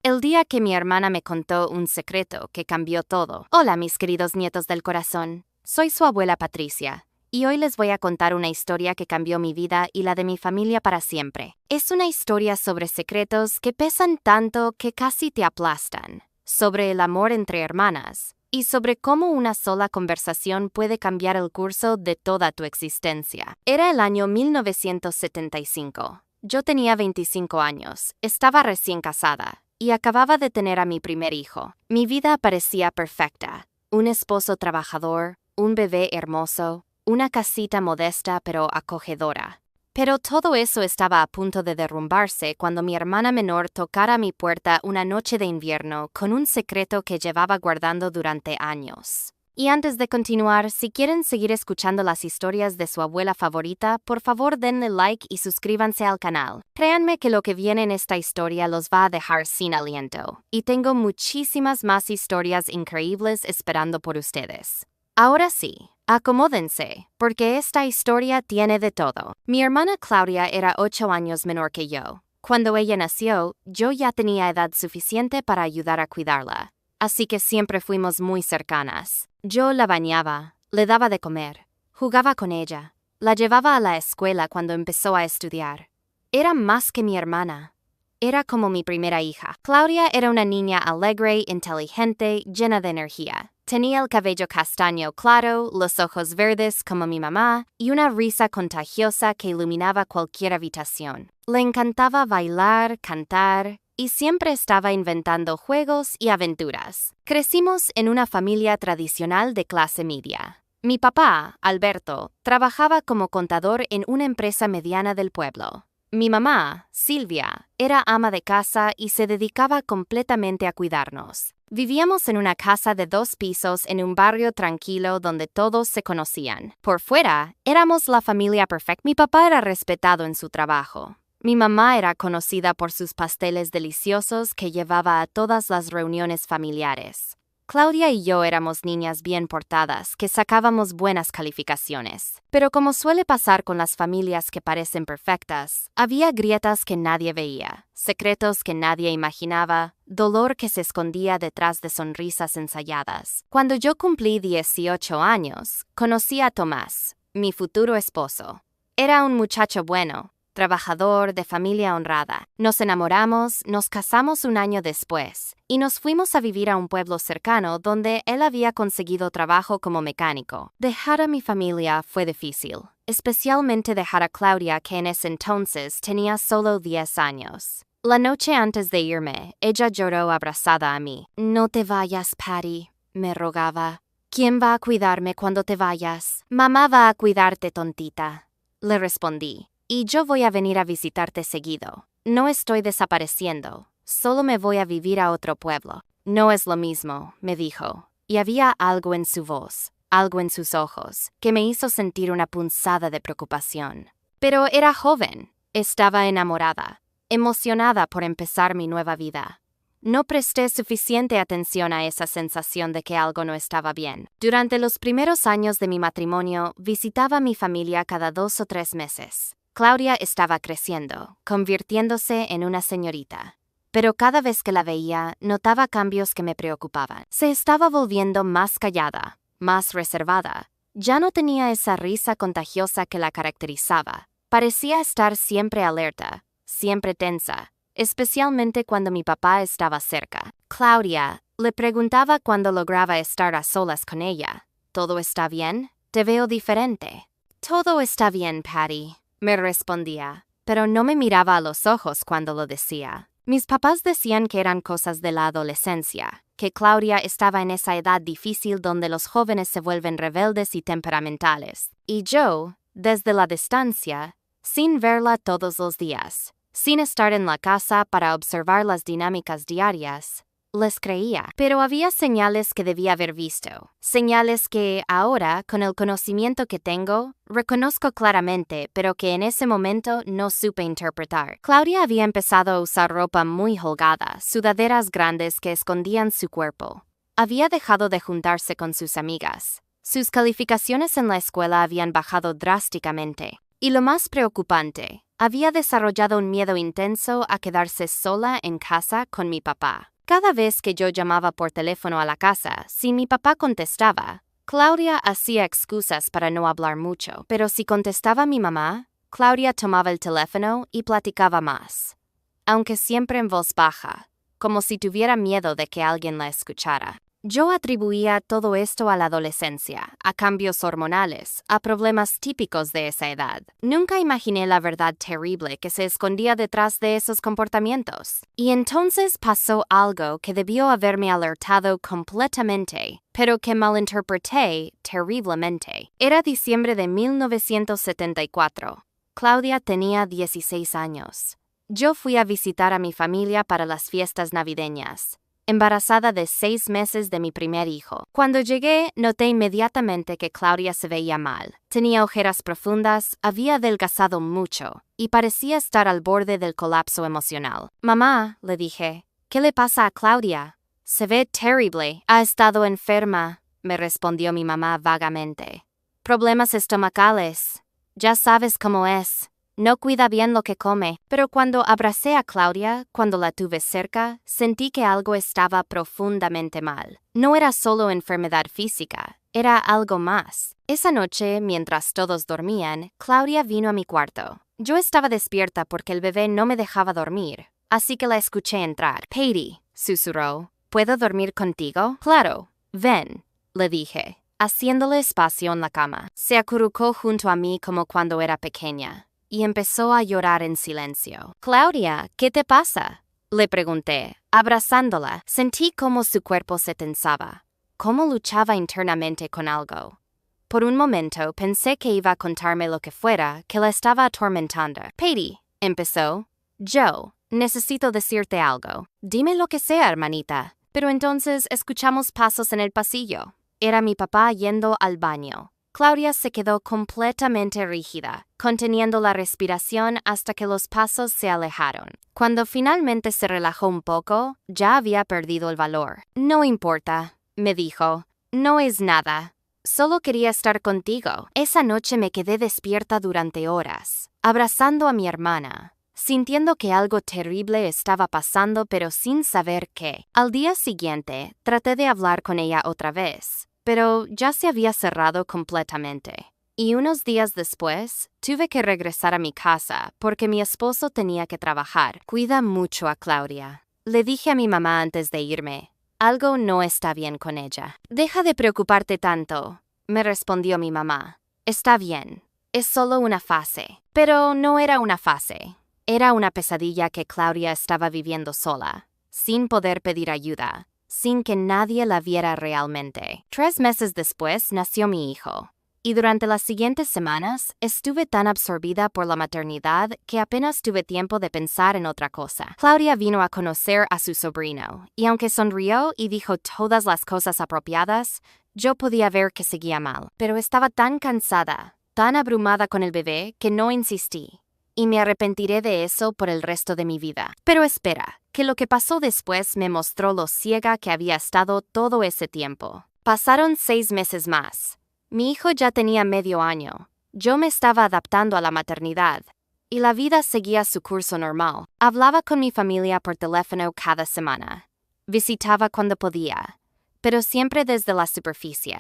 El día que mi hermana me contó un secreto que cambió todo. Hola, mis queridos nietos del corazón. Soy su abuela Patricia, y hoy les voy a contar una historia que cambió mi vida y la de mi familia para siempre. Es una historia sobre secretos que pesan tanto que casi te aplastan, sobre el amor entre hermanas, y sobre cómo una sola conversación puede cambiar el curso de toda tu existencia. Era el año 1975. Yo tenía 25 años, estaba recién casada, y acababa de tener a mi primer hijo. Mi vida parecía perfecta. Un esposo trabajador, un bebé hermoso, una casita modesta pero acogedora. Pero todo eso estaba a punto de derrumbarse cuando mi hermana menor tocara a mi puerta una noche de invierno con un secreto que llevaba guardando durante años. Y antes de continuar, si quieren seguir escuchando las historias de su abuela favorita, por favor denle like y suscríbanse al canal. Créanme que lo que viene en esta historia los va a dejar sin aliento. Y tengo muchísimas más historias increíbles esperando por ustedes. Ahora sí, acomódense, porque esta historia tiene de todo. Mi hermana Claudia era 8 años menor que yo. Cuando ella nació, yo ya tenía edad suficiente para ayudar a cuidarla. Así que siempre fuimos muy cercanas. Yo la bañaba, le daba de comer, jugaba con ella, la llevaba a la escuela cuando empezó a estudiar. Era más que mi hermana. Era como mi primera hija. Claudia era una niña alegre, inteligente, llena de energía. Tenía el cabello castaño claro, los ojos verdes como mi mamá y una risa contagiosa que iluminaba cualquier habitación. Le encantaba bailar, cantar, y siempre estaba inventando juegos y aventuras. Crecimos en una familia tradicional de clase media. Mi papá, Alberto, trabajaba como contador en una empresa mediana del pueblo. Mi mamá, Silvia, era ama de casa y se dedicaba completamente a cuidarnos. Vivíamos en una casa de 2 pisos en un barrio tranquilo donde todos se conocían. Por fuera, éramos la familia perfecta. Mi papá era respetado en su trabajo. Mi mamá era conocida por sus pasteles deliciosos que llevaba a todas las reuniones familiares. Claudia y yo éramos niñas bien portadas, que sacábamos buenas calificaciones. Pero como suele pasar con las familias que parecen perfectas, había grietas que nadie veía, secretos que nadie imaginaba, dolor que se escondía detrás de sonrisas ensayadas. Cuando yo cumplí 18 años, conocí a Tomás, mi futuro esposo. Era un muchacho bueno, trabajador, de familia honrada. Nos enamoramos, nos casamos un año después y nos fuimos a vivir a un pueblo cercano donde él había conseguido trabajo como mecánico. Dejar a mi familia fue difícil, especialmente dejar a Claudia, que en ese entonces tenía solo 10 años. La noche antes de irme, ella lloró abrazada a mí. «No te vayas, Patty», me rogaba. «¿Quién va a cuidarme cuando te vayas?» «Mamá va a cuidarte, tontita», le respondí. «Y yo voy a venir a visitarte seguido. No estoy desapareciendo, solo me voy a vivir a otro pueblo». «No es lo mismo», me dijo, y había algo en su voz, algo en sus ojos, que me hizo sentir una punzada de preocupación. Pero era joven, estaba enamorada, emocionada por empezar mi nueva vida. No presté suficiente atención a esa sensación de que algo no estaba bien. Durante los primeros años de mi matrimonio, visitaba a mi familia cada 2 o 3 meses. Claudia estaba creciendo, convirtiéndose en una señorita. Pero cada vez que la veía, notaba cambios que me preocupaban. Se estaba volviendo más callada, más reservada. Ya no tenía esa risa contagiosa que la caracterizaba. Parecía estar siempre alerta, siempre tensa, especialmente cuando mi papá estaba cerca. «Claudia», le preguntaba cuando lograba estar a solas con ella. «¿Todo está bien? Te veo diferente». «Todo está bien, Patty», me respondía, pero no me miraba a los ojos cuando lo decía. Mis papás decían que eran cosas de la adolescencia, que Claudia estaba en esa edad difícil donde los jóvenes se vuelven rebeldes y temperamentales. Y yo, desde la distancia, sin verla todos los días, sin estar en la casa para observar las dinámicas diarias, les creía. Pero había señales que debía haber visto, señales que ahora, con el conocimiento que tengo, reconozco claramente, pero que en ese momento no supe interpretar. Claudia había empezado a usar ropa muy holgada, sudaderas grandes que escondían su cuerpo. Había dejado de juntarse con sus amigas. Sus calificaciones en la escuela habían bajado drásticamente. Y lo más preocupante, Había desarrollado un miedo intenso a quedarse sola en casa con mi papá. Cada vez que yo llamaba por teléfono a la casa, si mi papá contestaba, Claudia hacía excusas para no hablar mucho, pero si contestaba mi mamá, Claudia tomaba el teléfono y platicaba más, aunque siempre en voz baja, como si tuviera miedo de que alguien la escuchara. Yo atribuía todo esto a la adolescencia, a cambios hormonales, a problemas típicos de esa edad. Nunca imaginé la verdad terrible que se escondía detrás de esos comportamientos. Y entonces pasó algo que debió haberme alertado completamente, pero que malinterpreté terriblemente. Era diciembre de 1974. Claudia tenía 16 años. Yo fui a visitar a mi familia para las fiestas navideñas, embarazada de 6 meses de mi primer hijo. Cuando llegué, noté inmediatamente que Claudia se veía mal. Tenía ojeras profundas, había adelgazado mucho y parecía estar al borde del colapso emocional. «Mamá», le dije, «¿qué le pasa a Claudia? Se ve terrible. Ha estado enferma», me respondió mi mamá vagamente. «Problemas estomacales. Ya sabes cómo es. No cuida bien lo que come». Pero cuando abracé a Claudia, cuando la tuve cerca, sentí que algo estaba profundamente mal. No era solo enfermedad física, era algo más. Esa noche, mientras todos dormían, Claudia vino a mi cuarto. Yo estaba despierta porque el bebé no me dejaba dormir, así que la escuché entrar. «Patty», susurró, «¿puedo dormir contigo?» «Claro, ven», le dije, haciéndole espacio en la cama. Se acurrucó junto a mí como cuando era pequeña y empezó a llorar en silencio. «Claudia, ¿qué te pasa?», le pregunté, abrazándola. Sentí cómo su cuerpo se tensaba, cómo luchaba internamente con algo. Por un momento pensé que iba a contarme lo que fuera que la estaba atormentando. «Patty», empezó, «yo necesito decirte algo». «Dime lo que sea, hermanita». Pero entonces escuchamos pasos en el pasillo. Era mi papá yendo al baño. Claudia se quedó completamente rígida, conteniendo la respiración hasta que los pasos se alejaron. Cuando finalmente se relajó un poco, ya había perdido el valor. «No importa», me dijo, «no es nada. Solo quería estar contigo». Esa noche me quedé despierta durante horas, abrazando a mi hermana, sintiendo que algo terrible estaba pasando pero sin saber qué. Al día siguiente, traté de hablar con ella otra vez, pero ya se había cerrado completamente. Y unos días después, tuve que regresar a mi casa porque mi esposo tenía que trabajar. «Cuida mucho a Claudia», le dije a mi mamá antes de irme. «Algo no está bien con ella». «Deja de preocuparte tanto», me respondió mi mamá. «Está bien. Es solo una fase». Pero no era una fase. Era una pesadilla que Claudia estaba viviendo sola, sin poder pedir ayuda, sin que nadie la viera realmente. 3 meses después nació mi hijo, y durante las siguientes semanas estuve tan absorbida por la maternidad que apenas tuve tiempo de pensar en otra cosa. Claudia vino a conocer a su sobrino, y aunque sonrió y dijo todas las cosas apropiadas, yo podía ver que seguía mal. Pero estaba tan cansada, tan abrumada con el bebé, que no insistí. Y me arrepentiré de eso por el resto de mi vida. Pero espera, que lo que pasó después me mostró lo ciega que había estado todo ese tiempo. Pasaron 6 meses más. Mi hijo ya tenía medio año. Yo me estaba adaptando a la maternidad, y la vida seguía su curso normal. Hablaba con mi familia por teléfono cada semana. Visitaba cuando podía, pero siempre desde la superficie,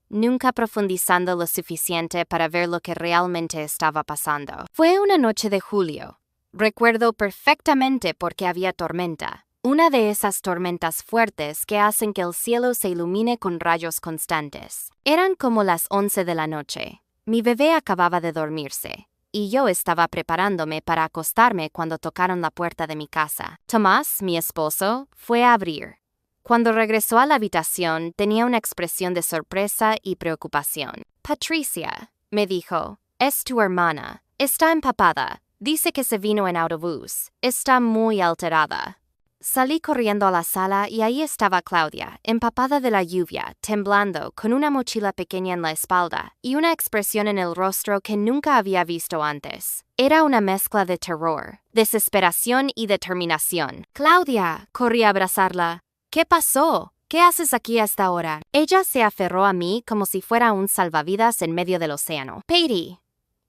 nunca profundizando lo suficiente para ver lo que realmente estaba pasando. Fue una noche de julio. Recuerdo perfectamente porque había tormenta. Una de esas tormentas fuertes que hacen que el cielo se ilumine con rayos constantes. Eran como las 11 de la noche. Mi bebé acababa de dormirse, y yo estaba preparándome para acostarme cuando tocaron la puerta de mi casa. Tomás, mi esposo, fue a abrir. Cuando regresó a la habitación, tenía una expresión de sorpresa y preocupación. «Patricia», me dijo, «es tu hermana. Está empapada. Dice que se vino en autobús. Está muy alterada». Salí corriendo a la sala y ahí estaba Claudia, empapada de la lluvia, temblando, con una mochila pequeña en la espalda y una expresión en el rostro que nunca había visto antes. Era una mezcla de terror, desesperación y determinación. «Claudia», corrí a abrazarla. «¿Qué pasó? ¿Qué haces aquí a esta hora?» Ella se aferró a mí como si fuera un salvavidas en medio del océano. «Patty»,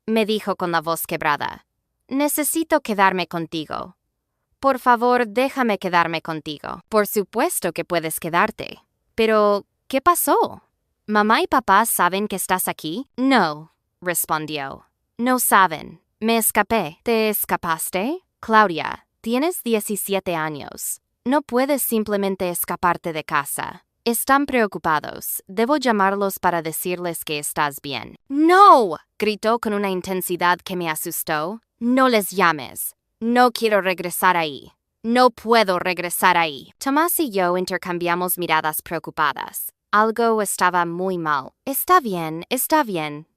me dijo con la voz quebrada, Necesito quedarme contigo. Por favor, déjame quedarme contigo. Por supuesto que puedes quedarte. Pero, ¿qué pasó? ¿Mamá y papá saben que estás aquí? No, respondió. No saben. Me escapé. ¿Te escapaste? Claudia, tienes 17 años. No puedes simplemente escaparte de casa. Están preocupados. Debo llamarlos para decirles que estás bien. ¡No! Gritó con una intensidad que me asustó. No les llames. No quiero regresar ahí. No puedo regresar ahí. Tomás y yo intercambiamos miradas preocupadas. Algo estaba muy mal. Está bien,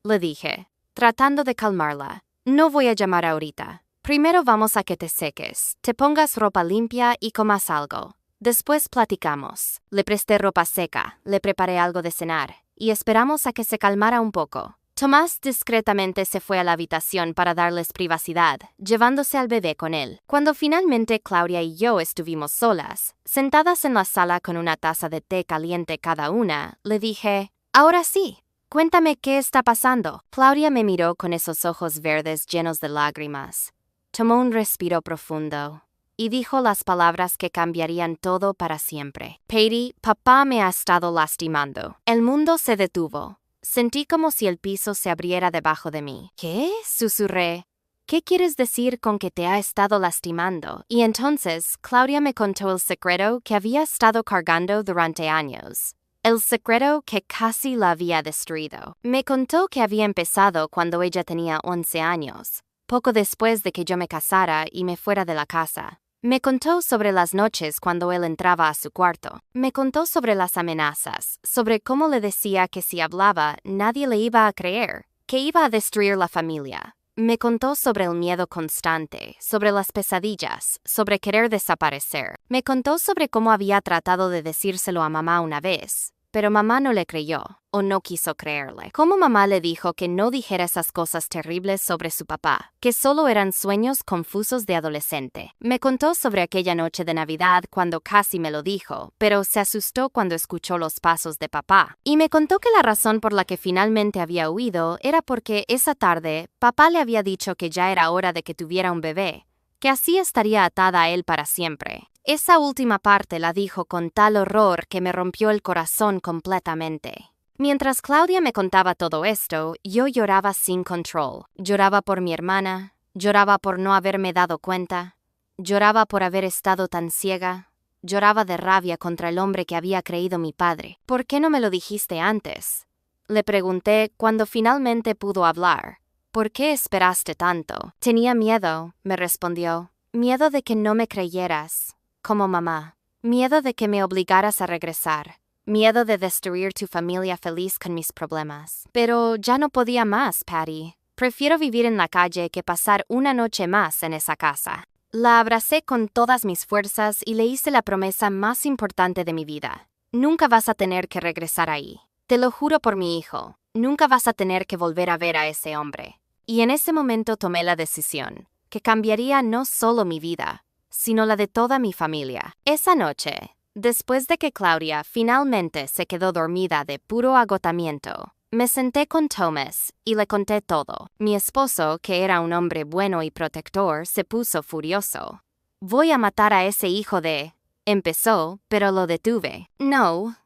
le dije, tratando de calmarla. No voy a llamar ahorita. Primero vamos a que te seques, te pongas ropa limpia y comas algo. Después platicamos. Le presté ropa seca, le preparé algo de cenar, y esperamos a que se calmara un poco. Tomás discretamente se fue a la habitación para darles privacidad, llevándose al bebé con él. Cuando finalmente Claudia y yo estuvimos solas, sentadas en la sala con una taza de té caliente cada una, le dije, «Ahora sí, cuéntame qué está pasando». Claudia me miró con esos ojos verdes llenos de lágrimas. Tomó un respiro profundo y dijo las palabras que cambiarían todo para siempre. «Patty, papá me ha estado lastimando». El mundo se detuvo. Sentí como si el piso se abriera debajo de mí. «¿Qué?», susurré. «¿Qué quieres decir con que te ha estado lastimando?» Y entonces Claudia me contó el secreto que había estado cargando durante años. El secreto que casi la había destruido. Me contó que había empezado cuando ella tenía 11 años, poco después de que yo me casara y me fuera de la casa. Me contó sobre las noches cuando él entraba a su cuarto. Me contó sobre las amenazas, sobre cómo le decía que si hablaba nadie le iba a creer, que iba a destruir la familia. Me contó sobre el miedo constante, sobre las pesadillas, sobre querer desaparecer. Me contó sobre cómo había tratado de decírselo a mamá una vez, pero mamá no le creyó, o no quiso creerle. Cómo mamá le dijo que no dijera esas cosas terribles sobre su papá, que solo eran sueños confusos de adolescente. Me contó sobre aquella noche de Navidad cuando casi me lo dijo, pero se asustó cuando escuchó los pasos de papá. Y me contó que la razón por la que finalmente había huido era porque esa tarde papá le había dicho que ya era hora de que tuviera un bebé, que así estaría atada a él para siempre. Esa última parte la dijo con tal horror que me rompió el corazón completamente. Mientras Claudia me contaba todo esto, yo lloraba sin control. Lloraba por mi hermana, lloraba por no haberme dado cuenta, lloraba por haber estado tan ciega, lloraba de rabia contra el hombre que había creído mi padre. «¿Por qué no me lo dijiste antes?», le pregunté cuando finalmente pudo hablar. «¿Por qué esperaste tanto?» «Tenía miedo», me respondió. «Miedo de que no me creyeras, como mamá. Miedo de que me obligaras a regresar. Miedo de destruir tu familia feliz con mis problemas. Pero ya no podía más, Patty. Prefiero vivir en la calle que pasar una noche más en esa casa». La abracé con todas mis fuerzas y le hice la promesa más importante de mi vida. «Nunca vas a tener que regresar ahí. Te lo juro por mi hijo. Nunca vas a tener que volver a ver a ese hombre». Y en ese momento tomé la decisión, que cambiaría no solo mi vida, sino la de toda mi familia. Esa noche, después de que Claudia finalmente se quedó dormida de puro agotamiento, me senté con Tomás y le conté todo. Mi esposo, que era un hombre bueno y protector, se puso furioso. «Voy a matar a ese hijo de...», empezó, pero lo detuve. «No»,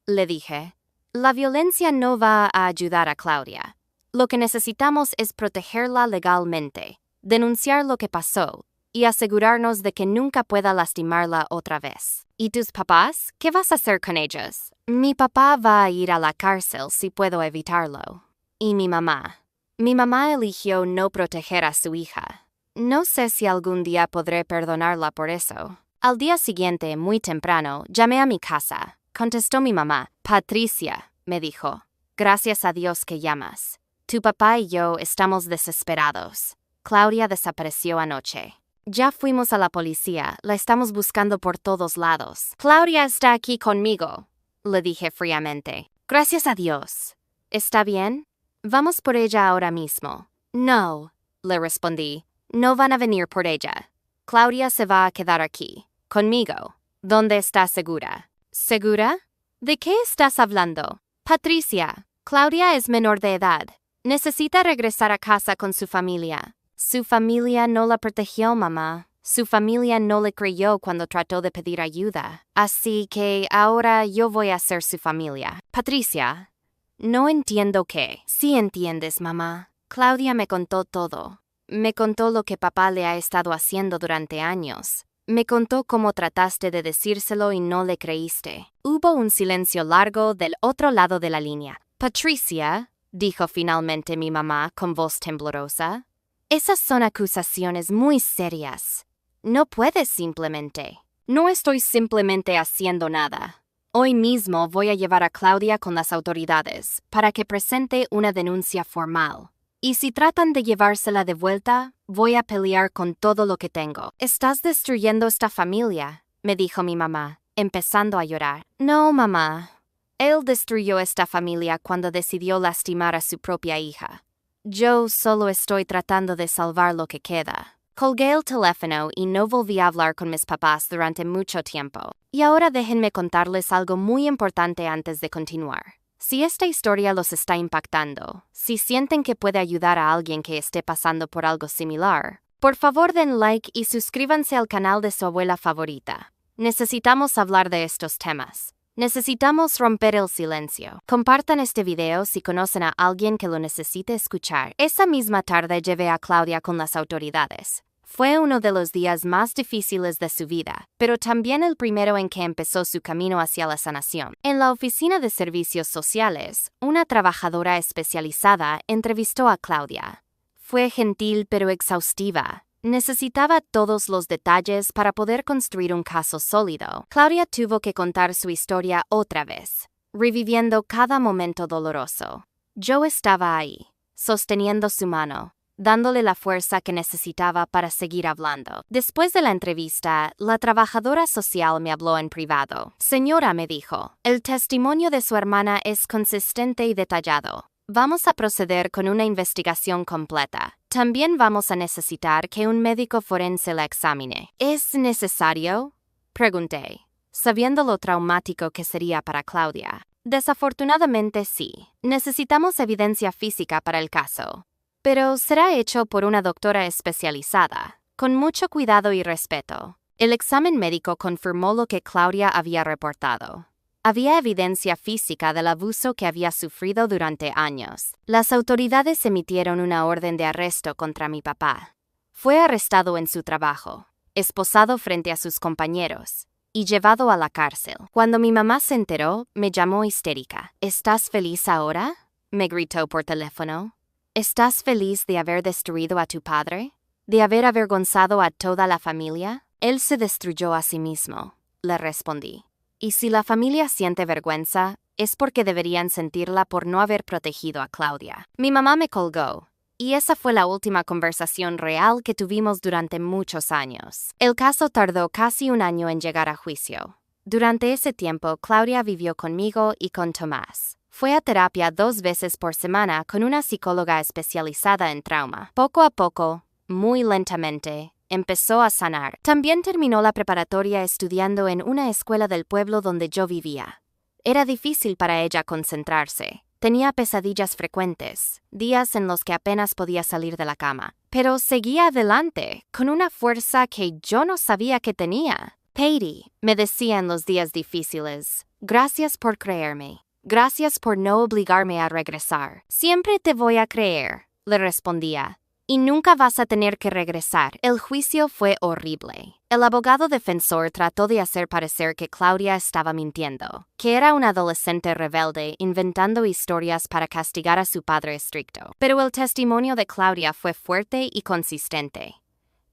le dije, «la violencia no va a ayudar a Claudia. Lo que necesitamos es protegerla legalmente, denunciar lo que pasó y asegurarnos de que nunca pueda lastimarla otra vez». «¿Y tus papás? ¿Qué vas a hacer con ellos?» «Mi papá va a ir a la cárcel si puedo evitarlo. Y mi mamá. Mi mamá eligió no proteger a su hija. No sé si algún día podré perdonarla por eso». Al día siguiente, muy temprano, llamé a mi casa. Contestó mi mamá. «Patricia», me dijo, «gracias a Dios que llamas. Tu papá y yo estamos desesperados. Claudia desapareció anoche. Ya fuimos a la policía, la estamos buscando por todos lados». «Claudia está aquí conmigo», le dije fríamente. «Gracias a Dios. ¿Está bien? Vamos por ella ahora mismo». «No», le respondí, «no van a venir por ella. Claudia se va a quedar aquí, conmigo, donde está segura». «¿Segura? ¿De qué estás hablando?» «Patricia, Claudia es menor de edad. Necesita regresar a casa con su familia. Su familia no la protegió, mamá. Su familia no le creyó cuando trató de pedir ayuda. Así que ahora yo voy a ser su familia. Patricia, no entiendo qué. Sí entiendes, mamá. Claudia me contó todo. Me contó lo que papá le ha estado haciendo durante años. Me contó cómo trataste de decírselo y no le creíste. Hubo un silencio largo del otro lado de la línea. Patricia, dijo finalmente mi mamá con voz temblorosa, esas son acusaciones muy serias. No puedes simplemente. No estoy simplemente haciendo nada. Hoy mismo voy a llevar a Claudia con las autoridades para que presente una denuncia formal. Y si tratan de llevársela de vuelta, voy a pelear con todo lo que tengo. Estás destruyendo esta familia, me dijo mi mamá, empezando a llorar. No, mamá. Él destruyó esta familia cuando decidió lastimar a su propia hija. Yo solo estoy tratando de salvar lo que queda. Colgué el teléfono y no volví a hablar con mis papás durante mucho tiempo. Y ahora déjenme contarles algo muy importante antes de continuar. Si esta historia los está impactando, si sienten que puede ayudar a alguien que esté pasando por algo similar, por favor den like y suscríbanse al canal de su abuela favorita. Necesitamos hablar de estos temas. Necesitamos romper el silencio. Compartan este video si conocen a alguien que lo necesite escuchar. Esa misma tarde llevé a Claudia con las autoridades. Fue uno de los días más difíciles de su vida, pero también el primero en que empezó su camino hacia la sanación. En la oficina de servicios sociales, una trabajadora especializada entrevistó a Claudia. Fue gentil pero exhaustiva. Necesitaba todos los detalles para poder construir un caso sólido. Claudia tuvo que contar su historia otra vez, reviviendo cada momento doloroso. Yo estaba ahí, sosteniendo su mano, dándole la fuerza que necesitaba para seguir hablando. Después de la entrevista, la trabajadora social me habló en privado. Señora, me dijo, el testimonio de su hermana es consistente y detallado. Vamos a proceder con una investigación completa. También vamos a necesitar que un médico forense la examine. ¿Es necesario?, pregunté, sabiendo lo traumático que sería para Claudia. Desafortunadamente sí. Necesitamos evidencia física para el caso. Pero será hecho por una doctora especializada, con mucho cuidado y respeto. El examen médico confirmó lo que Claudia había reportado. Había evidencia física del abuso que había sufrido durante años. Las autoridades emitieron una orden de arresto contra mi papá. Fue arrestado en su trabajo, esposado frente a sus compañeros y llevado a la cárcel. Cuando mi mamá se enteró, me llamó histérica. ¿Estás feliz ahora?, me gritó por teléfono. ¿Estás feliz de haber destruido a tu padre? ¿De haber avergonzado a toda la familia? Él se destruyó a sí mismo, le respondí. Y si la familia siente vergüenza, es porque deberían sentirla por no haber protegido a Claudia. Mi mamá me colgó, y esa fue la última conversación real que tuvimos durante muchos años. El caso tardó casi un año en llegar a juicio. Durante ese tiempo, Claudia vivió conmigo y con Tomás. Fue a terapia 2 veces por semana con una psicóloga especializada en trauma. Poco a poco, muy lentamente, empezó a sanar. También terminó la preparatoria estudiando en una escuela del pueblo donde yo vivía. Era difícil para ella concentrarse. Tenía pesadillas frecuentes, días en los que apenas podía salir de la cama. Pero seguía adelante, con una fuerza que yo no sabía que tenía. Patty, me decía en los días difíciles, gracias por creerme. Gracias por no obligarme a regresar. Siempre te voy a creer, le respondía. Y nunca vas a tener que regresar. El juicio fue horrible. El abogado defensor trató de hacer parecer que Claudia estaba mintiendo, que era una adolescente rebelde inventando historias para castigar a su padre estricto. Pero el testimonio de Claudia fue fuerte y consistente.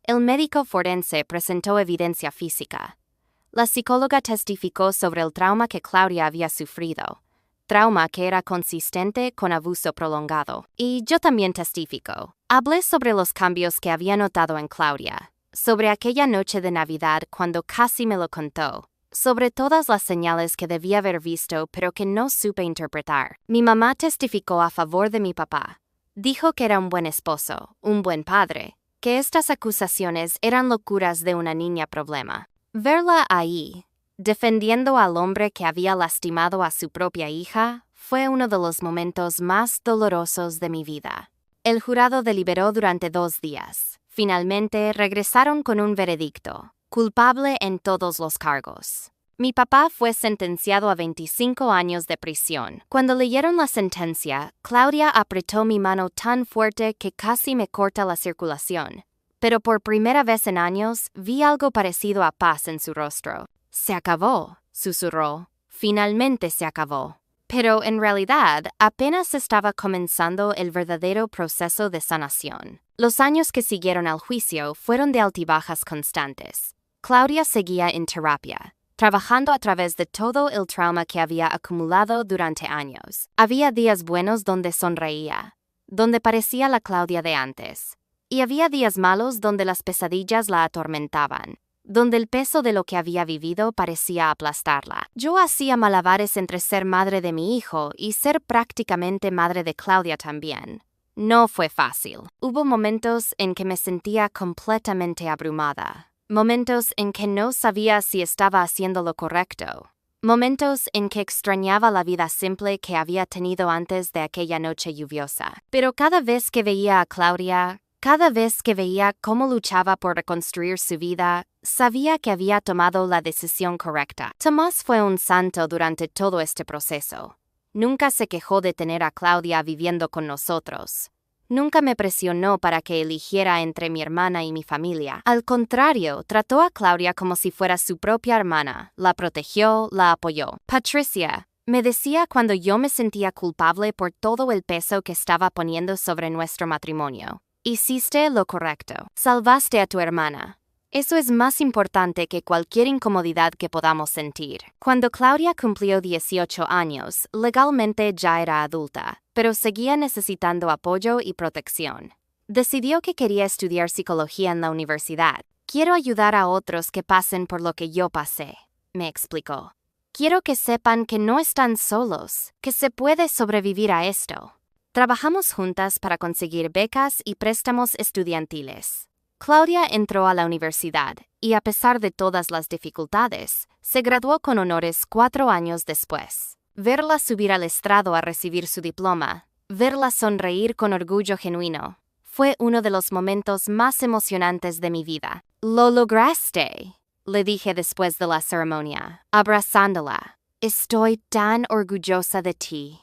El médico forense presentó evidencia física. La psicóloga testificó sobre el trauma que Claudia había sufrido. Trauma que era consistente con abuso prolongado. Y yo también testifico. Hablé sobre los cambios que había notado en Claudia, sobre aquella noche de Navidad cuando casi me lo contó, sobre todas las señales que debía haber visto pero que no supe interpretar. Mi mamá testificó a favor de mi papá. Dijo que era un buen esposo, un buen padre, que estas acusaciones eran locuras de una niña problema. Verla ahí, defendiendo al hombre que había lastimado a su propia hija, fue uno de los momentos más dolorosos de mi vida. El jurado deliberó durante 2 días. Finalmente regresaron con un veredicto: culpable en todos los cargos. Mi papá fue sentenciado a 25 años de prisión. Cuando leyeron la sentencia, Claudia apretó mi mano tan fuerte que casi me corta la circulación. Pero por primera vez en años, vi algo parecido a paz en su rostro. Se acabó, susurró. Finalmente se acabó. Pero en realidad, apenas estaba comenzando el verdadero proceso de sanación. Los años que siguieron al juicio fueron de altibajas constantes. Claudia seguía en terapia, trabajando a través de todo el trauma que había acumulado durante años. Había días buenos donde sonreía, donde parecía la Claudia de antes. Y había días malos donde las pesadillas la atormentaban, donde el peso de lo que había vivido parecía aplastarla. Yo hacía malabares entre ser madre de mi hijo y ser prácticamente madre de Claudia también. No fue fácil. Hubo momentos en que me sentía completamente abrumada. Momentos en que no sabía si estaba haciendo lo correcto. Momentos en que extrañaba la vida simple que había tenido antes de aquella noche lluviosa. Pero cada vez que veía a Claudia, cada vez que veía cómo luchaba por reconstruir su vida, sabía que había tomado la decisión correcta. Tomás fue un santo durante todo este proceso. Nunca se quejó de tener a Claudia viviendo con nosotros. Nunca me presionó para que eligiera entre mi hermana y mi familia. Al contrario, trató a Claudia como si fuera su propia hermana. La protegió, la apoyó. Patricia, me decía cuando yo me sentía culpable por todo el peso que estaba poniendo sobre nuestro matrimonio. Hiciste lo correcto. Salvaste a tu hermana. Eso es más importante que cualquier incomodidad que podamos sentir. Cuando Claudia cumplió 18 años, legalmente ya era adulta, pero seguía necesitando apoyo y protección. Decidió que quería estudiar psicología en la universidad. Quiero ayudar a otros que pasen por lo que yo pasé, me explicó. Quiero que sepan que no están solos, que se puede sobrevivir a esto. Trabajamos juntas para conseguir becas y préstamos estudiantiles. Claudia entró a la universidad y, a pesar de todas las dificultades, se graduó con honores 4 años después. Verla subir al estrado a recibir su diploma, verla sonreír con orgullo genuino, fue uno de los momentos más emocionantes de mi vida. «Lo lograste», le dije después de la ceremonia, abrazándola. «Estoy tan orgullosa de ti».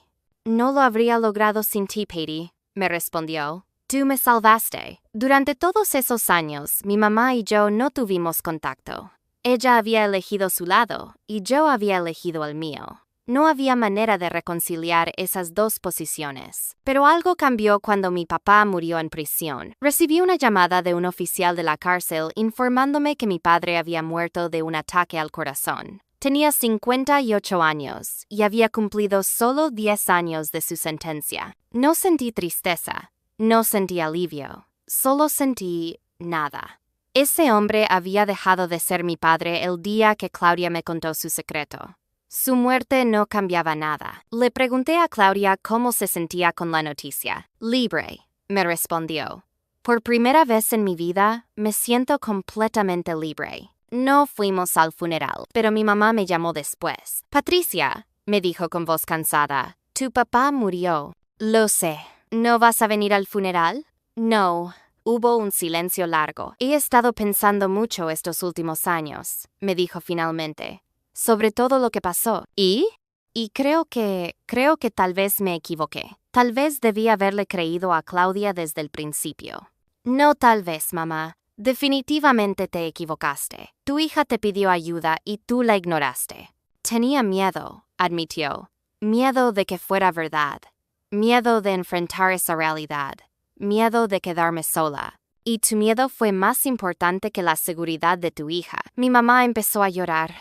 «No lo habría logrado sin ti, Patty», me respondió. «Tú me salvaste». Durante todos esos años, mi mamá y yo no tuvimos contacto. Ella había elegido su lado y yo había elegido el mío. No había manera de reconciliar esas dos posiciones. Pero algo cambió cuando mi papá murió en prisión. Recibí una llamada de un oficial de la cárcel informándome que mi padre había muerto de un ataque al corazón. Tenía 58 años y había cumplido solo 10 años de su sentencia. No sentí tristeza. No sentí alivio, solo sentí nada. Ese hombre había dejado de ser mi padre el día que Claudia me contó su secreto. Su muerte no cambiaba nada. Le pregunté a Claudia cómo se sentía con la noticia. «Libre», me respondió. «Por primera vez en mi vida, me siento completamente libre». No fuimos al funeral, pero mi mamá me llamó después. «Patricia», me dijo con voz cansada, «tu papá murió». «Lo sé». «¿No vas a venir al funeral?» «No». Hubo un silencio largo. «He estado pensando mucho estos últimos años», me dijo finalmente, «sobre todo lo que pasó». ¿Y? Y creo que tal vez me equivoqué. Tal vez debí haberle creído a Claudia desde el principio. «No tal vez, mamá. Definitivamente te equivocaste. Tu hija te pidió ayuda y tú la ignoraste». «Tenía miedo», admitió. «Miedo de que fuera verdad. Miedo de enfrentar esa realidad. Miedo de quedarme sola. Y tu miedo fue más importante que la seguridad de tu hija». Mi mamá empezó a llorar.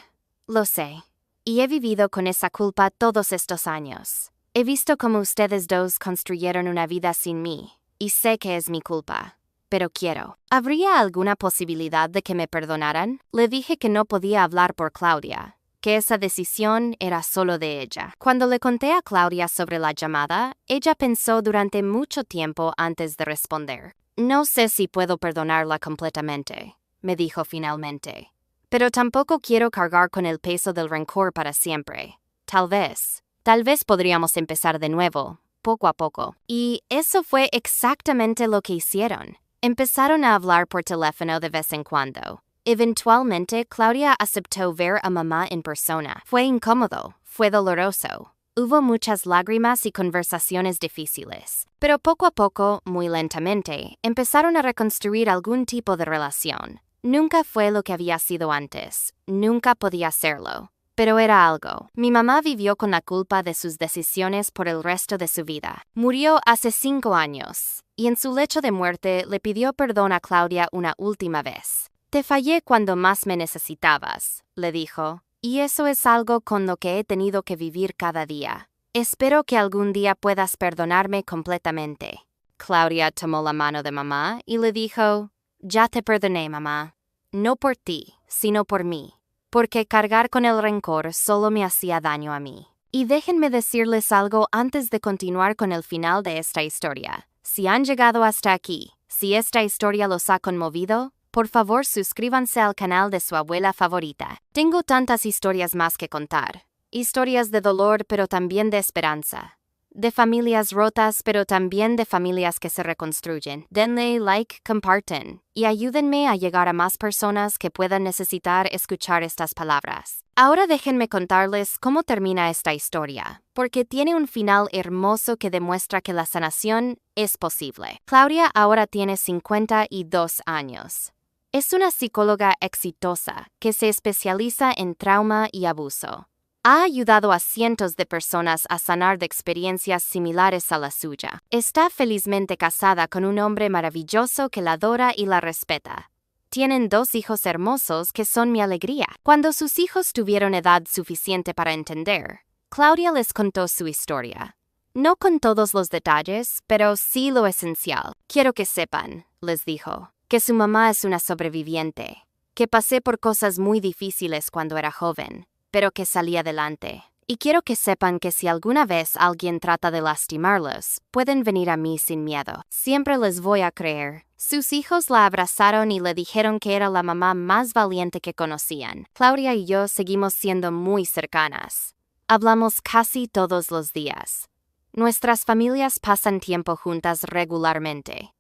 «Lo sé. Y he vivido con esa culpa todos estos años. He visto cómo ustedes dos construyeron una vida sin mí. Y sé que es mi culpa. Pero quiero». ¿Habría alguna posibilidad de que me perdonaran? Le dije que no podía hablar por Claudia, que esa decisión era solo de ella. Cuando le conté a Claudia sobre la llamada, ella pensó durante mucho tiempo antes de responder. «No sé si puedo perdonarla completamente», me dijo finalmente. «Pero tampoco quiero cargar con el peso del rencor para siempre. Tal vez podríamos empezar de nuevo. poco a poco. Y eso fue exactamente lo que hicieron. Empezaron a hablar por teléfono de vez en cuando. Eventualmente, Claudia aceptó ver a mamá en persona. Fue incómodo, fue doloroso. Hubo muchas lágrimas y conversaciones difíciles. Pero poco a poco, muy lentamente, empezaron a reconstruir algún tipo de relación. Nunca fue lo que había sido antes. Nunca podía serlo. Pero era algo. Mi mamá vivió con la culpa de sus decisiones por el resto de su vida. Murió hace 5 años. Y en su lecho de muerte le pidió perdón a Claudia una última vez. Te fallé cuando más me necesitabas, le dijo. Y eso es algo con lo que he tenido que vivir cada día. Espero que algún día puedas perdonarme completamente. Claudia tomó la mano de mamá y le dijo, ya te perdoné, mamá. No por ti, sino por mí. Porque cargar con el rencor solo me hacía daño a mí. Y déjenme decirles algo antes de continuar con el final de esta historia. Si han llegado hasta aquí, si esta historia los ha conmovido, por favor suscríbanse al canal de su abuela favorita. Tengo tantas historias más que contar. Historias de dolor pero también de esperanza. De familias rotas pero también de familias que se reconstruyen. Denle like, comparten y ayúdenme a llegar a más personas que puedan necesitar escuchar estas palabras. Ahora déjenme contarles cómo termina esta historia, porque tiene un final hermoso que demuestra que la sanación es posible. Claudia ahora tiene 52 años. Es una psicóloga exitosa que se especializa en trauma y abuso. Ha ayudado a cientos de personas a sanar de experiencias similares a la suya. Está felizmente casada con un hombre maravilloso que la adora y la respeta. Tienen 2 hijos hermosos que son mi alegría. Cuando sus hijos tuvieron edad suficiente para entender, Claudia les contó su historia. No con todos los detalles, pero sí lo esencial. Quiero que sepan, les dijo, que su mamá es una sobreviviente, que pasé por cosas muy difíciles cuando era joven, pero que salí adelante. Y quiero que sepan que si alguna vez alguien trata de lastimarlos, pueden venir a mí sin miedo. Siempre les voy a creer. Sus hijos la abrazaron y le dijeron que era la mamá más valiente que conocían. Claudia y yo seguimos siendo muy cercanas. Hablamos casi todos los días. Nuestras familias pasan tiempo juntas regularmente.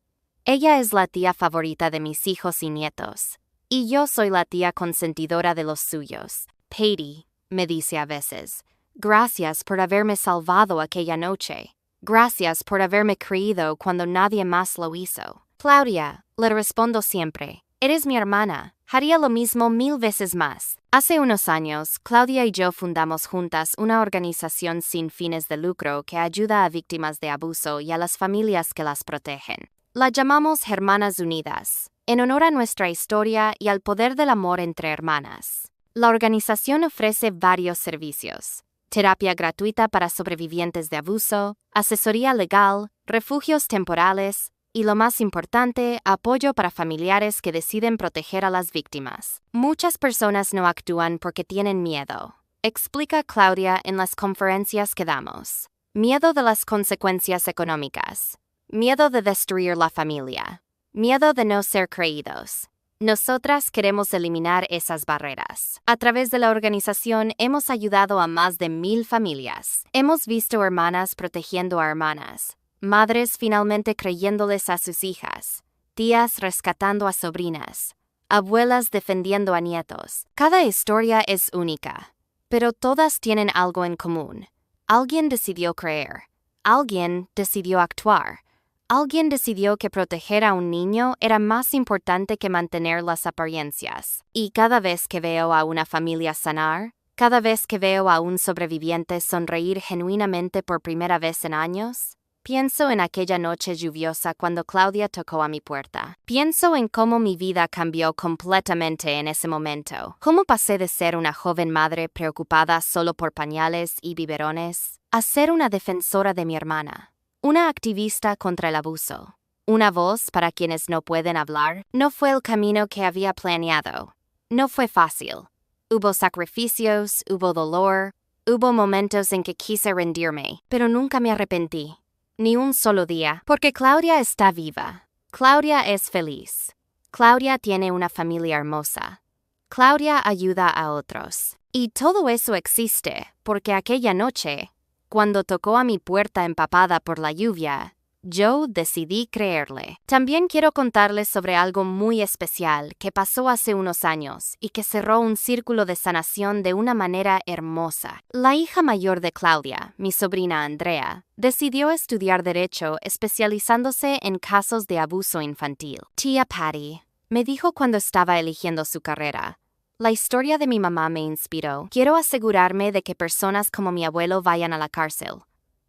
Ella es la tía favorita de mis hijos y nietos, y yo soy la tía consentidora de los suyos. Patty, me dice a veces, gracias por haberme salvado aquella noche. Gracias por haberme creído cuando nadie más lo hizo. Claudia, le respondo siempre, eres mi hermana. Haría lo mismo 1000 veces más. Hace unos años, Claudia y yo fundamos juntas una organización sin fines de lucro que ayuda a víctimas de abuso y a las familias que las protegen. La llamamos Hermanas Unidas, en honor a nuestra historia y al poder del amor entre hermanas. La organización ofrece varios servicios: terapia gratuita para sobrevivientes de abuso, asesoría legal, refugios temporales y, lo más importante, apoyo para familiares que deciden proteger a las víctimas. Muchas personas no actúan porque tienen miedo, explica Claudia en las conferencias que damos. Miedo de las consecuencias económicas, miedo de destruir la familia, miedo de no ser creídos. Nosotras queremos eliminar esas barreras. A través de la organización hemos ayudado a más de 1000 familias. Hemos visto hermanas protegiendo a hermanas, madres finalmente creyéndoles a sus hijas, tías rescatando a sobrinas, abuelas defendiendo a nietos. Cada historia es única, pero todas tienen algo en común. Alguien decidió creer. Alguien decidió actuar. Alguien decidió que proteger a un niño era más importante que mantener las apariencias. Y cada vez que veo a una familia sanar, cada vez que veo a un sobreviviente sonreír genuinamente por primera vez en años, pienso en aquella noche lluviosa cuando Claudia tocó a mi puerta. Pienso en cómo mi vida cambió completamente en ese momento. Cómo pasé de ser una joven madre preocupada solo por pañales y biberones a ser una defensora de mi hermana. Una activista contra el abuso. Una voz para quienes no pueden hablar. No fue el camino que había planeado. No fue fácil. Hubo sacrificios, hubo dolor, hubo momentos en que quise rendirme, pero nunca me arrepentí. Ni un solo día, porque Claudia está viva. Claudia es feliz. Claudia tiene una familia hermosa. Claudia ayuda a otros. Y todo eso existe porque aquella noche Cuando tocó a mi puerta empapada por la lluvia, yo decidí creerle. También quiero contarles sobre algo muy especial que pasó hace unos años y que cerró un círculo de sanación de una manera hermosa. La hija mayor de Claudia, mi sobrina Andrea, decidió estudiar Derecho especializándose en casos de abuso infantil. Tía Patty me dijo cuando estaba eligiendo su carrera: la historia de mi mamá me inspiró. Quiero asegurarme de que personas como mi abuelo vayan a la cárcel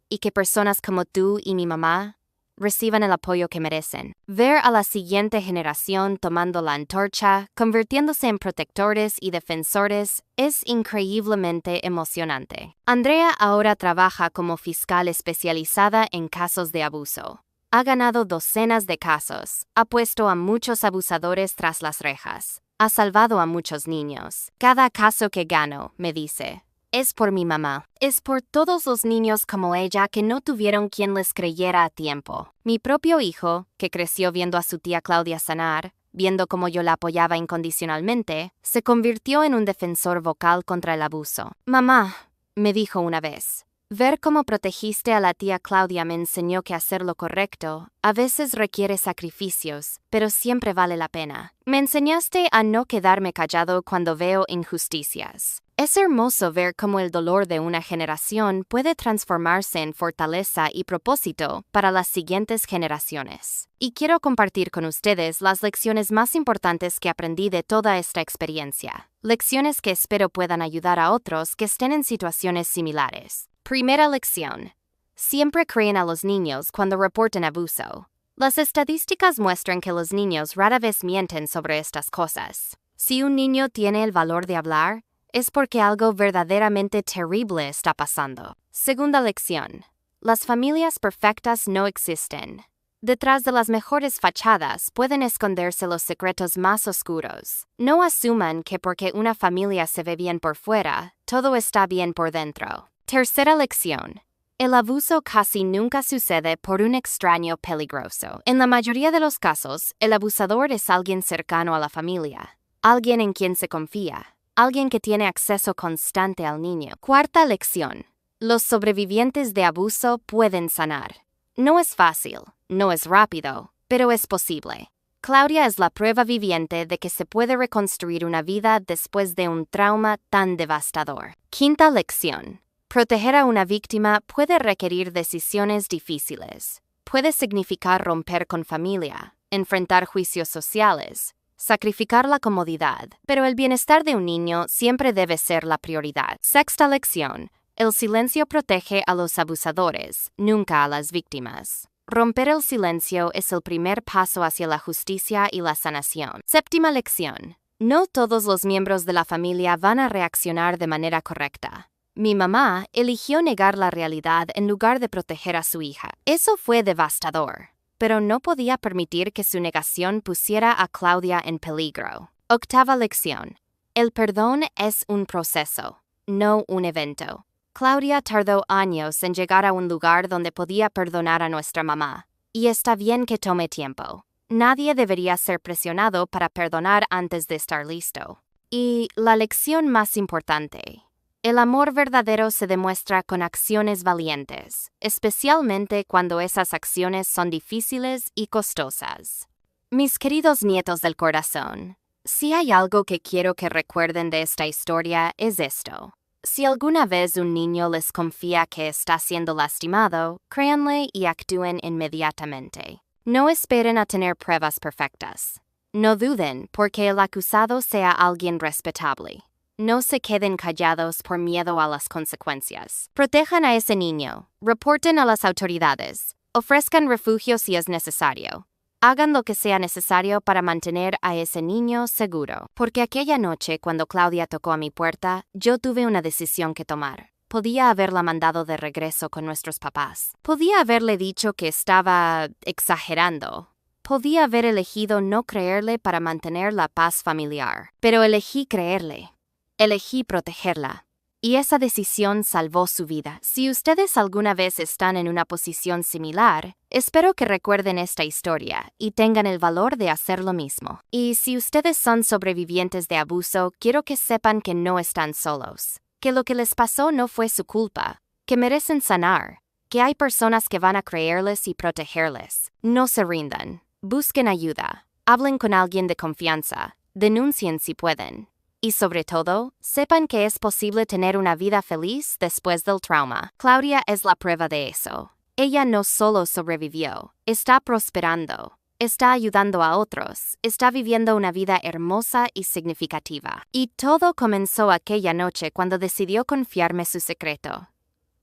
y que personas como tú y mi mamá reciban el apoyo que merecen. Ver a la siguiente generación tomando la antorcha, convirtiéndose en protectores y defensores, es increíblemente emocionante. Andrea ahora trabaja como fiscal especializada en casos de abuso. Ha ganado docenas de casos, ha puesto a muchos abusadores tras las rejas, ha salvado a muchos niños. Cada caso que gano, me dice, es por mi mamá. Es por todos los niños como ella que no tuvieron quien les creyera a tiempo. Mi propio hijo, que creció viendo a su tía Claudia sanar, viendo cómo yo la apoyaba incondicionalmente, se convirtió en un defensor vocal contra el abuso. Mamá, me dijo una vez, ver cómo protegiste a la tía Claudia me enseñó que hacer lo correcto a veces requiere sacrificios, pero siempre vale la pena. Me enseñaste a no quedarme callado cuando veo injusticias. Es hermoso ver cómo el dolor de una generación puede transformarse en fortaleza y propósito para las siguientes generaciones. Y quiero compartir con ustedes las lecciones más importantes que aprendí de toda esta experiencia. Lecciones que espero puedan ayudar a otros que estén en situaciones similares. Primera lección: siempre creen a los niños cuando reportan abuso. Las estadísticas muestran que los niños rara vez mienten sobre estas cosas. Si un niño tiene el valor de hablar, es porque algo verdaderamente terrible está pasando. Segunda lección: las familias perfectas no existen. Detrás de las mejores fachadas pueden esconderse los secretos más oscuros. No asuman que porque una familia se ve bien por fuera, todo está bien por dentro. Tercera lección: el abuso casi nunca sucede por un extraño peligroso. En la mayoría de los casos, el abusador es alguien cercano a la familia, alguien en quien se confía, alguien que tiene acceso constante al niño. Cuarta lección: los sobrevivientes de abuso pueden sanar. No es fácil, no es rápido, pero es posible. Claudia es la prueba viviente de que se puede reconstruir una vida después de un trauma tan devastador. Quinta lección: proteger a una víctima puede requerir decisiones difíciles. Puede significar romper con familia, enfrentar juicios sociales, sacrificar la comodidad, pero el bienestar de un niño siempre debe ser la prioridad. Sexta lección: el silencio protege a los abusadores, nunca a las víctimas. Romper el silencio es el primer paso hacia la justicia y la sanación. Séptima lección: no todos los miembros de la familia van a reaccionar de manera correcta. Mi mamá eligió negar la realidad en lugar de proteger a su hija. Eso fue devastador, pero no podía permitir que su negación pusiera a Claudia en peligro. Octava lección: el perdón es un proceso, no un evento. Claudia tardó años en llegar a un lugar donde podía perdonar a nuestra mamá, y está bien que tome tiempo. Nadie debería ser presionado para perdonar antes de estar listo. Y la lección más importante: el amor verdadero se demuestra con acciones valientes, especialmente cuando esas acciones son difíciles y costosas. Mis queridos nietos del corazón, si hay algo que quiero que recuerden de esta historia es esto. Si alguna vez un niño les confía que está siendo lastimado, créanle y actúen inmediatamente. No esperen a tener pruebas perfectas. No duden porque el acusado sea alguien respetable. No se queden callados por miedo a las consecuencias. Protejan a ese niño, reporten a las autoridades, ofrezcan refugio si es necesario. Hagan lo que sea necesario para mantener a ese niño seguro. Porque aquella noche, cuando Claudia tocó a mi puerta, yo tuve una decisión que tomar. Podía haberla mandado de regreso con nuestros papás. Podía haberle dicho que estaba exagerando. Podía haber elegido no creerle para mantener la paz familiar. Pero elegí creerle. Elegí protegerla. Y esa decisión salvó su vida. Si ustedes alguna vez están en una posición similar, espero que recuerden esta historia y tengan el valor de hacer lo mismo. Y si ustedes son sobrevivientes de abuso, quiero que sepan que no están solos, que lo que les pasó no fue su culpa, que merecen sanar, que hay personas que van a creerles y protegerles. No se rindan. Busquen ayuda. Hablen con alguien de confianza. Denuncien si pueden. Y sobre todo, sepan que es posible tener una vida feliz después del trauma. Claudia es la prueba de eso. Ella no solo sobrevivió, está prosperando, está ayudando a otros, está viviendo una vida hermosa y significativa. Y todo comenzó aquella noche cuando decidió confiarme su secreto.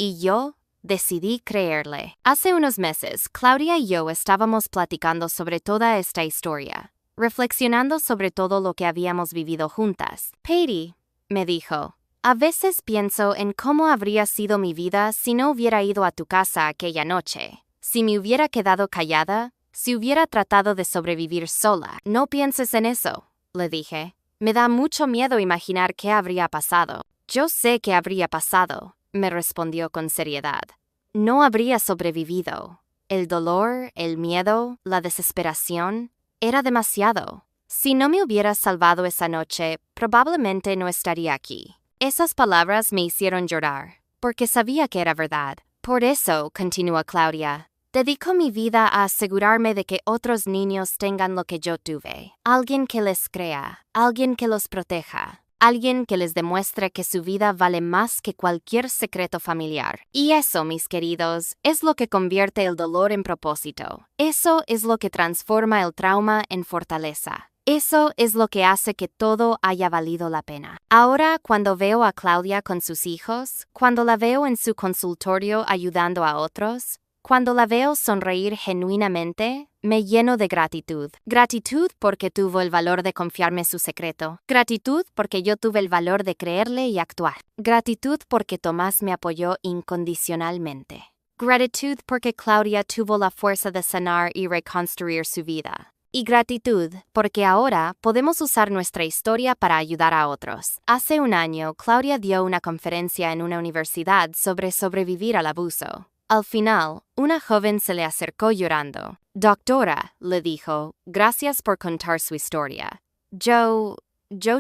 Y yo decidí creerle. Hace unos meses, Claudia y yo estábamos platicando sobre toda esta historia, reflexionando sobre todo lo que habíamos vivido juntas. Patty, me dijo, a veces pienso en cómo habría sido mi vida si no hubiera ido a tu casa aquella noche, si me hubiera quedado callada, si hubiera tratado de sobrevivir sola. No pienses en eso, le dije. Me da mucho miedo imaginar qué habría pasado. Yo sé qué habría pasado, me respondió con seriedad. No habría sobrevivido. El dolor, el miedo, la desesperación, era demasiado. Si no me hubieras salvado esa noche, probablemente no estaría aquí. Esas palabras me hicieron llorar, porque sabía que era verdad. Por eso, continúa Claudia, dedico mi vida a asegurarme de que otros niños tengan lo que yo tuve. Alguien que les crea, alguien que los proteja, alguien que les demuestre que su vida vale más que cualquier secreto familiar. Y eso, mis queridos, es lo que convierte el dolor en propósito. Eso es lo que transforma el trauma en fortaleza. Eso es lo que hace que todo haya valido la pena. Ahora, cuando veo a Claudia con sus hijos, cuando la veo en su consultorio ayudando a otros, cuando la veo sonreír genuinamente, me lleno de gratitud. Gratitud porque tuvo el valor de confiarme su secreto. Gratitud porque yo tuve el valor de creerle y actuar. Gratitud porque Tomás me apoyó incondicionalmente. Gratitud porque Claudia tuvo la fuerza de sanar y reconstruir su vida. Y gratitud, porque ahora podemos usar nuestra historia para ayudar a otros. Hace un año, Claudia dio una conferencia en una universidad sobre sobrevivir al abuso. Al final, una joven se le acercó llorando. Doctora, le dijo, gracias por contar su historia. Yo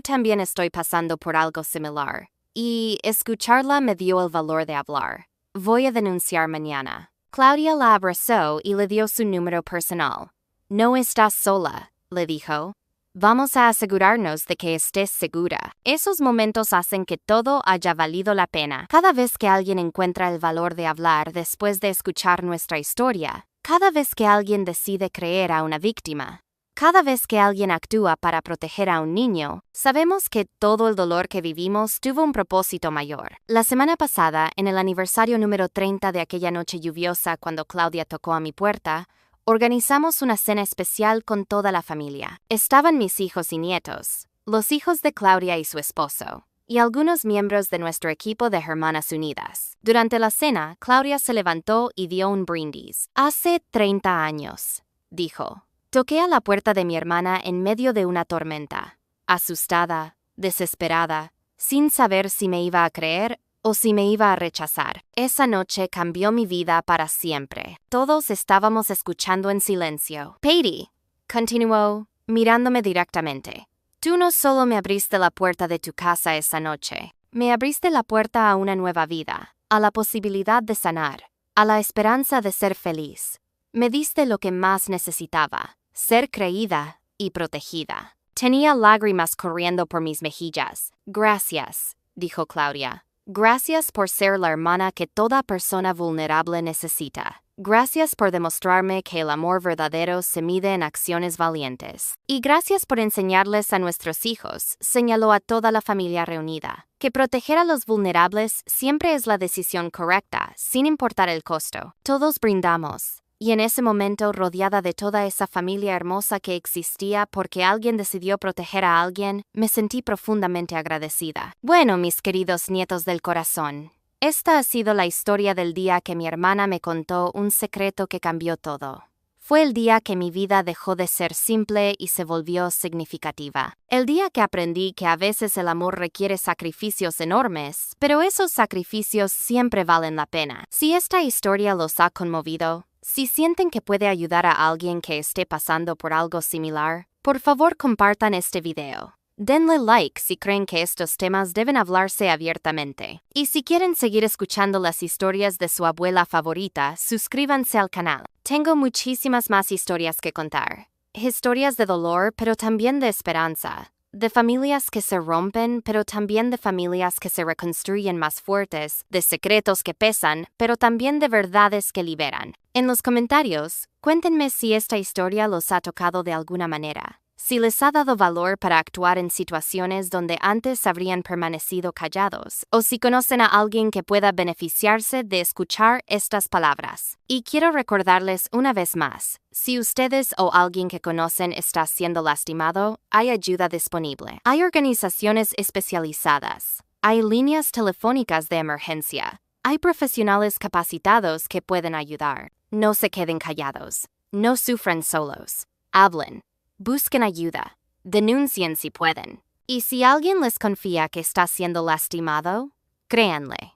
también estoy pasando por algo similar. Y escucharla me dio el valor de hablar. Voy a denunciar mañana. Claudia la abrazó y le dio su número personal. No estás sola, le dijo. Vamos a asegurarnos de que estés segura. Esos momentos hacen que todo haya valido la pena. Cada vez que alguien encuentra el valor de hablar después de escuchar nuestra historia, cada vez que alguien decide creer a una víctima, cada vez que alguien actúa para proteger a un niño, sabemos que todo el dolor que vivimos tuvo un propósito mayor. La semana pasada, en el aniversario número 30 de aquella noche lluviosa cuando Claudia tocó a mi puerta, organizamos una cena especial con toda la familia. Estaban mis hijos y nietos, los hijos de Claudia y su esposo, y algunos miembros de nuestro equipo de Hermanas Unidas. Durante la cena, Claudia se levantó y dio un brindis. Hace 30 años, dijo. Toqué a la puerta de mi hermana en medio de una tormenta, asustada, desesperada, sin saber si me iba a creer o si me iba a rechazar. Esa noche cambió mi vida para siempre. Todos estábamos escuchando en silencio. Patty, continuó, mirándome directamente. Tú no solo me abriste la puerta de tu casa esa noche, me abriste la puerta a una nueva vida, a la posibilidad de sanar, a la esperanza de ser feliz. Me diste lo que más necesitaba, ser creída y protegida. Tenía lágrimas corriendo por mis mejillas. Gracias, dijo Claudia. Gracias por ser la hermana que toda persona vulnerable necesita. Gracias por demostrarme que el amor verdadero se mide en acciones valientes. Y gracias por enseñarles a nuestros hijos, señaló a toda la familia reunida, que proteger a los vulnerables siempre es la decisión correcta, sin importar el costo. Todos brindamos. Y en ese momento, rodeada de toda esa familia hermosa que existía porque alguien decidió proteger a alguien, me sentí profundamente agradecida. Bueno, mis queridos nietos del corazón, esta ha sido la historia del día que mi hermana me contó un secreto que cambió todo. Fue el día que mi vida dejó de ser simple y se volvió significativa. El día que aprendí que a veces el amor requiere sacrificios enormes, pero esos sacrificios siempre valen la pena. Si esta historia los ha conmovido, si sienten que puede ayudar a alguien que esté pasando por algo similar, por favor compartan este video. Denle like si creen que estos temas deben hablarse abiertamente. Y si quieren seguir escuchando las historias de su abuela favorita, suscríbanse al canal. Tengo muchísimas más historias que contar. Historias de dolor, pero también de esperanza. De familias que se rompen, pero también de familias que se reconstruyen más fuertes, de secretos que pesan, pero también de verdades que liberan. En los comentarios, cuéntenme si esta historia los ha tocado de alguna manera. Si les ha dado valor para actuar en situaciones donde antes habrían permanecido callados, o si conocen a alguien que pueda beneficiarse de escuchar estas palabras. Y quiero recordarles una vez más, si ustedes o alguien que conocen está siendo lastimado, hay ayuda disponible. Hay organizaciones especializadas. Hay líneas telefónicas de emergencia. Hay profesionales capacitados que pueden ayudar. No se queden callados. No sufran solos. Hablen. Busquen ayuda. Denuncien si pueden. Y si alguien les confía que está siendo lastimado, créanle.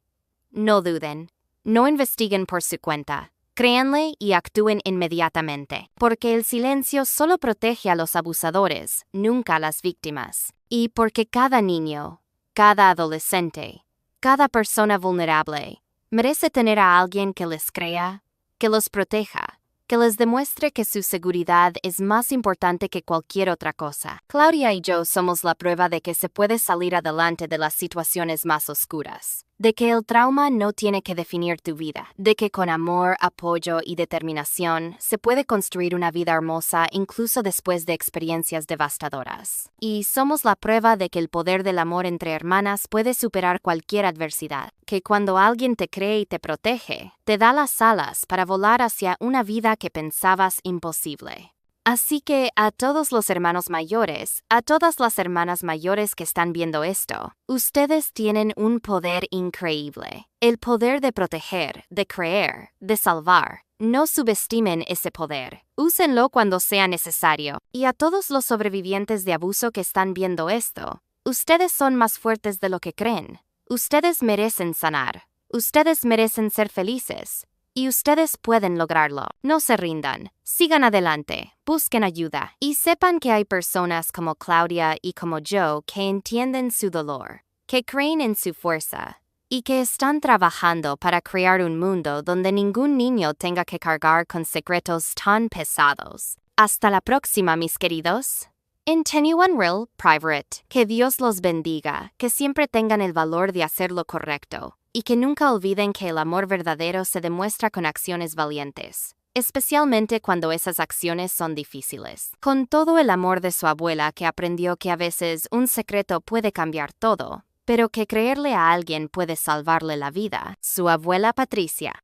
No duden. No investiguen por su cuenta. Créanle y actúen inmediatamente, porque el silencio solo protege a los abusadores, nunca a las víctimas. Y porque cada niño, cada adolescente, cada persona vulnerable, merece tener a alguien que les crea, que los proteja, que les demuestre que su seguridad es más importante que cualquier otra cosa. Claudia y yo somos la prueba de que se puede salir adelante de las situaciones más oscuras, de que el trauma no tiene que definir tu vida, de que con amor, apoyo y determinación se puede construir una vida hermosa incluso después de experiencias devastadoras. Y somos la prueba de que el poder del amor entre hermanas puede superar cualquier adversidad, que cuando alguien te cree y te protege, te da las alas para volar hacia una vida que pensabas imposible. Así que a todos los hermanos mayores, a todas las hermanas mayores que están viendo esto, ustedes tienen un poder increíble. El poder de proteger, de creer, de salvar. No subestimen ese poder. Úsenlo cuando sea necesario. Y a todos los sobrevivientes de abuso que están viendo esto, ustedes son más fuertes de lo que creen. Ustedes merecen sanar. Ustedes merecen ser felices. Y ustedes pueden lograrlo. No se rindan. Sigan adelante. Busquen ayuda. Y sepan que hay personas como Claudia y como yo que entienden su dolor, que creen en su fuerza y que están trabajando para crear un mundo donde ningún niño tenga que cargar con secretos tan pesados. Hasta la próxima, mis queridos. En Genuine Real Private, que Dios los bendiga, que siempre tengan el valor de hacer lo correcto. Y que nunca olviden que el amor verdadero se demuestra con acciones valientes, especialmente cuando esas acciones son difíciles. Con todo el amor de su abuela que aprendió que a veces un secreto puede cambiar todo, pero que creerle a alguien puede salvarle la vida, su abuela Patricia.